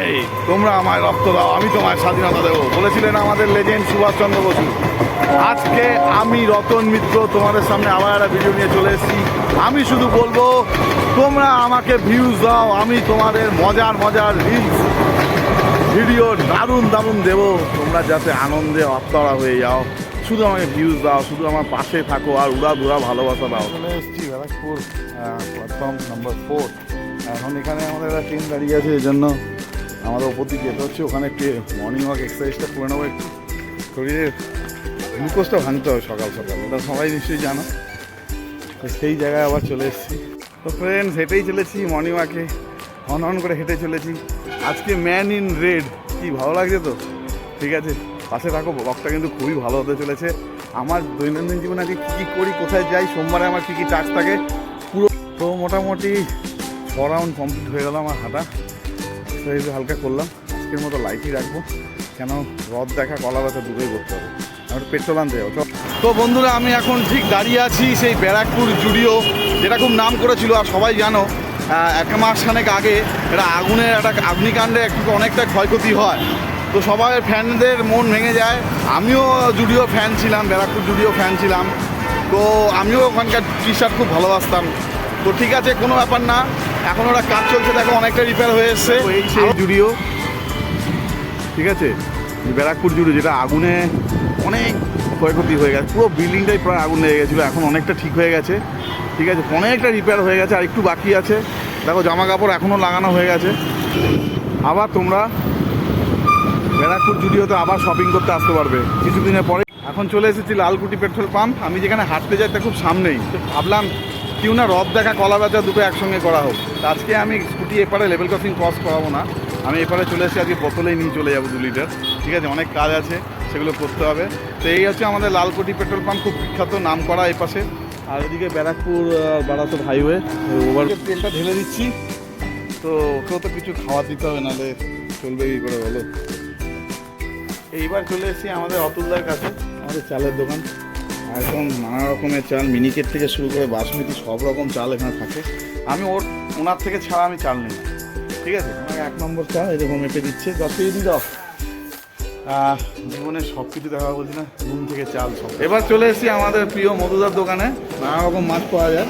এই তোমরা আমায় রক্ত দাও, আমি তোমায় স্বাধীনতা দেবো, বলেছিলেন আমাদের লেজেন্ড সুভাষচন্দ্র বসু। আজকে আমি রতন মিত্র তোমাদের সামনে আবার একটা ভিডিও নিয়ে চলে এসেছি। আমি শুধু বলবো তোমরা আমাকে ভিউজ দাও, আমি তোমাদের মজার মজার রিলস ভিডিও দারুণ দারুণ দেবো, তোমরা যাতে আনন্দে আত্মরা হয়ে যাও। শুধু আমাকে ভিউজ দাও, শুধু আমার পাশে থাকো আর উড়া ভালোবাসা দাও। চলে এসেছি ব্যারাকপুর প্ল্যাটফর্ম নাম্বার 4। এখন এখানে আমাদের একটা ট্রেন দাঁড়িয়ে আছে, এই জন্য আমাদের ওপর দিকে যেতে হচ্ছে। ওখানে একটু মর্নিং ওয়াক এক্সারসাইজটা করে নেবো, একটু শরীরের গ্লুকোজটা ভাঙতে হবে সকাল সকাল, ওটা সবাই নিশ্চয়ই জানো। তো সেই জায়গায় আবার চলে এসেছি। তো ফ্রেন্ডস, হেঁটেই চলেছি মর্নিং ওয়াকে, অন করে হেঁটে চলেছি। আজকে ম্যান ইন রেড, কি ভালো লাগছে তো? ঠিক আছে, পাশে থাকো, ব্লগটা কিন্তু খুবই ভালো হতে চলেছে। আমার দৈনন্দিন জীবনে আজকে কী কী করি, কোথায় যাই, সোমবারে আমার কী কী টাস্ক থাকে পুরো। তো মোটামুটি 6 রাউন্ড কমপ্লিট হয়ে গেল আমার হাঁটা। তো এই হালকা করলাম, আজকের মতো লাইটই রাখবো, কেন রথ দেখা কলা ব্যথা দুটোই করতে হবে। আমার পেট্রোল আনতে যাবো। তো বন্ধুরা, আমি এখন ঠিক দাঁড়িয়ে আছি সেই ব্যারাকপুর জুডিও, যেটা খুব নাম করেছিল। আর সবাই জানো 1 মাস খানেক আগে এটা আগুনের একটা অগ্নিকাণ্ডে অনেকটা ক্ষয়ক্ষতি হয়। তো সবাই ফ্যানদের মন ভেঙে যায়। আমিও জুডিও ফ্যান ছিলাম, ব্যারাকপুর জুডিও ফ্যান ছিলাম। তো আমিও ওখানকার টি শার্ট খুব ভালোবাসতাম। তো ঠিক আছে, কোনো ব্যাপার না, এখন ওরা কাজ চলছে, দেখো অনেকটা রিপেয়ার হয়ে এসছে। এই সেই জুডিও, ঠিক আছে, ব্যারাকপুর জুডিও, যেটা আগুনে অনেক ক্ষয়ক্ষতি হয়ে গেছে, পুরো বিল্ডিংটাই প্রায় আগুন লেগে গেছিলো। এখন অনেকটা ঠিক হয়ে গেছে, ঠিক আছে, অনেকটা রিপেয়ার হয়ে গেছে, আর একটু বাকি আছে। দেখো জামা কাপড় এখনও লাগানো হয়ে গেছে। আবার তোমরা ব্যারাকপুর জুডিওতে আবার শপিং করতে আসতে পারবে কিছুদিনের পরে। এখন চলে এসেছি লালকুটি পেট্রোল পাম্প। আমি যেখানে হাঁটতে যাই তা খুব সামনেই, তো ভাবলাম কেউ না রথ দেখা কলা বেচা দুটো একসঙ্গে করা হোক। আজকে আমি স্কুটি এপারে লেভেল ক্রসিং ক্রস করাবো না, আমি এপারে চলে এসেছি। আজকে বোতলেই নিয়ে চলে যাবো 2 লিটার, ঠিক আছে, অনেক কাজ আছে, সেগুলো করতে হবে। তো এই হচ্ছে আমাদের লালকুটি পেট্রোল পাম্প, খুব বিখ্যাত, নাম করা এই পাশে। আর এদিকে ব্যারাকপুর বারাসত হাইওয়ে। ওভার তেলটা ঢেলে দিচ্ছি, তো ওকেও তো কিছু খাওয়া দিতে হবে, নাহলে চলবে কী করে বলো। এইবার চলে এসেছি আমাদের অতুলদার কাছে, আমাদের চালের দোকান। একদম নানা রকমের চাল, মিনিকেট থেকে শুরু করে বাসমতি সব রকম চাল এখানে থাকে। আমি ওনার থেকে ছাড়া আমি চাল নিই না, ঠিক আছে। আমাকে 1 নম্বর চাল এরকম মেপে দিচ্ছে, 10 কেজি দিয়ে দাও। জীবনে সব কিছু দেখা বলছি না, রুম থেকে চাল সব। এবার চলে এসেছি আমাদের প্রিয় মধুদার দোকানে, নানা রকম মাছ পাওয়া যায়।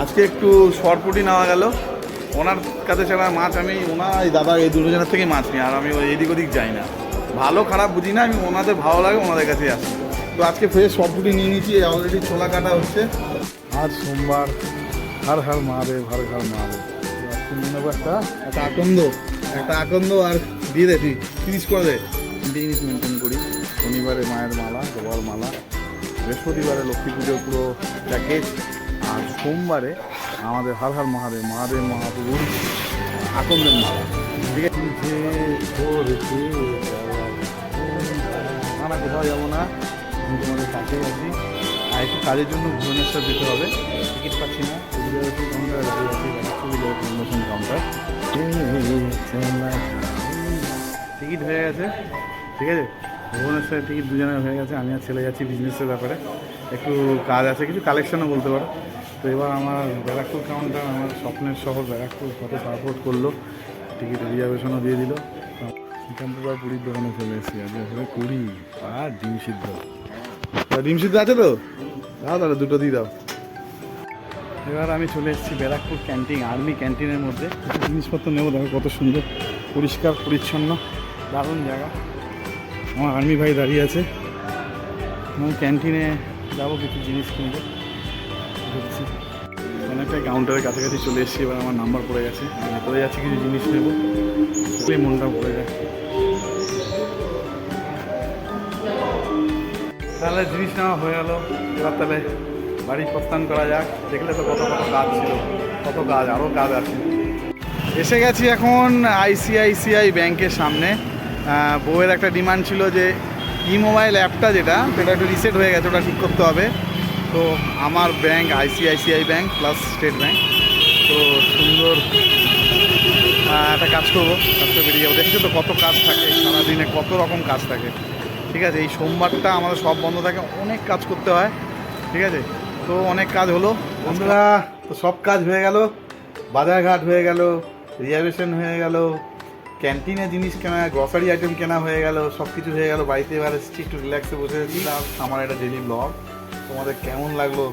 আজকে একটু সরপুটি নেওয়া গেল, ওনার কাছে ছাড়া মাছ আমি এই দাদা এই দুজনের থেকেই মাছ নিই। আর আমি এদিক ওদিক যাই না, ভালো খারাপ বুঝি না, আমি ওনাদের ভালো লাগে ওনাদের কাছেই আসি। তো আজকে ফ্রেশ সবপুটি নিয়ে নিয়েছি, অলরেডি ছোলা কাটা হচ্ছে। আজ সোমবার, হর হর মহাদেব, হর হর মহাদেব। আজকে নিয়ে নেবো একটা আকন্দ আর দিয়ে দে, তুই 30 করে দে। 3 জিনিস মেনটেন করি, শনিবারে মায়ের মালা, গোবর মালা, বৃহস্পতিবারে লক্ষ্মী পুজোর পুরো প্যাকেজ, আর সোমবারে আমাদের হর হর মহাদেব, মহাদেব মহাপুরুষ আকন্দের মালা, ঠিক আছে। না কোথাও যাবো না, আমি তোমাদের কাছেই আছি। আর একটু কাজের জন্য ভুবনেশ্বর দিতে হবে, টিকিট পাচ্ছি না, কাউন্টার টিকিট হয়ে গেছে, ঠিক আছে। ভুবনেশ্বরের টিকিট দুজনের হয়ে গেছে। আমি আর ছেলে যাচ্ছি বিজনেসের ব্যাপারে, একটু কাজ আছে, কিছু কালেকশনও বলতে পারো। তো এবার আমার ব্যারাকপুর কাউন্টার, আমার স্বপ্নের শহর ব্যারাকপুর কত সাপোর্ট করলো, টিকিট রিজার্ভেশনও দিয়ে দিল। এখান থেকে পুরীর দোকানে চলে এসেছি, আজকে পুরি আর ডিম সিদ্ধ। ডিম সিদ্ধ আছে তো, দাও তাহলে 2টো দিয়ে দাও। এবার আমি চলে এসেছি ব্যারাকপুর ক্যান্টিন, আর্মি ক্যান্টিনের মধ্যে জিনিসপত্র নেবো। দেখো কত সুন্দর, পরিষ্কার পরিচ্ছন্ন, দারুণ জায়গা। আমার আর্মি ভাই দাঁড়িয়ে আছে, আমি ক্যান্টিনে যাবো, কিছু জিনিস কিনবো দেখছি। অনেকটাই কাউন্টারের কাছাকাছি চলে এসেছি, এবার আমার নাম্বার পড়ে গেছে, পড়ে যাচ্ছি, কিছু জিনিস নেবো, মনটা পড়ে যায়। তাহলে জিনিস নেওয়া হয়ে গেল, এবার তাহলে বাড়ি প্রস্থান করা যাক। দেখলে তো কত কাজ ছিল, কত কাজ, আরও কাজ আছে। এসে গেছি এখন ICICI ব্যাংকের সামনে। বউয়ের একটা ডিমান্ড ছিল যে মোবাইল অ্যাপটা যেটা সেটা একটু রিসেট হয়ে গেছে, ওটা ঠিক করতে হবে। তো আমার bank ICICI bank plus state bank, তো সুন্দর একটা কাজ করবো, কাজটা বেরিয়ে যাবো। দেখছো তো কত কাজ থাকে সারাদিনে, কত রকম কাজ থাকে, ঠিক আছে। এই সোমবারটা আমাদের সব বন্ধ থাকে, অনেক কাজ করতে হয়, ঠিক আছে। তো অনেক কাজ হলো বন্ধুরা, তো সব কাজ হয়ে গেল, বাজারঘাট হয়ে গেল, রিজার্ভেশন হয়ে গেল, ক্যান্টিনে জিনিস কেনা, গ্রসারি আইটেম কেনা হয়ে গেল, সব কিছু হয়ে গেল, বাড়িতে এবার এসেছি একটু রিল্যাক্সে বসে ছিলাম। আমার একটা ডেলি ব্লগ তোমাদের কেমন লাগলো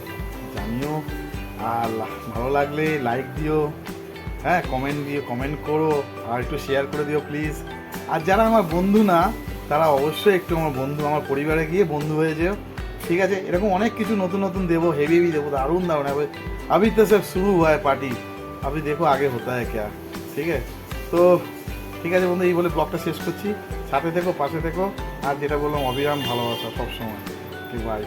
জানিও, আর ভালো লাগলে লাইক দিও, হ্যাঁ কমেন্ট করো, আর একটু শেয়ার করে দিও প্লিজ। আর যারা আমার বন্ধু না তারা অবশ্যই একটু আমার বন্ধু, আমার পরিবারে গিয়ে বন্ধু হয়ে যেও, ঠিক আছে? এরকম অনেক কিছু নতুন নতুন দেবো, হেভি দেবো, দারুণ দারুণ হবে। अभी तो सब शुरू हुआ है पार्टी, अभी देखो आगे होता है क्या, ঠিক আছে? তো ঠিক আছে বন্ধু, এই বলে ব্লগটা শেষ করছি। সাথে থেকো, পাশে থেকো, আর যেটা বললাম অবিরাম ভালোবাসা সবসময়। বাই।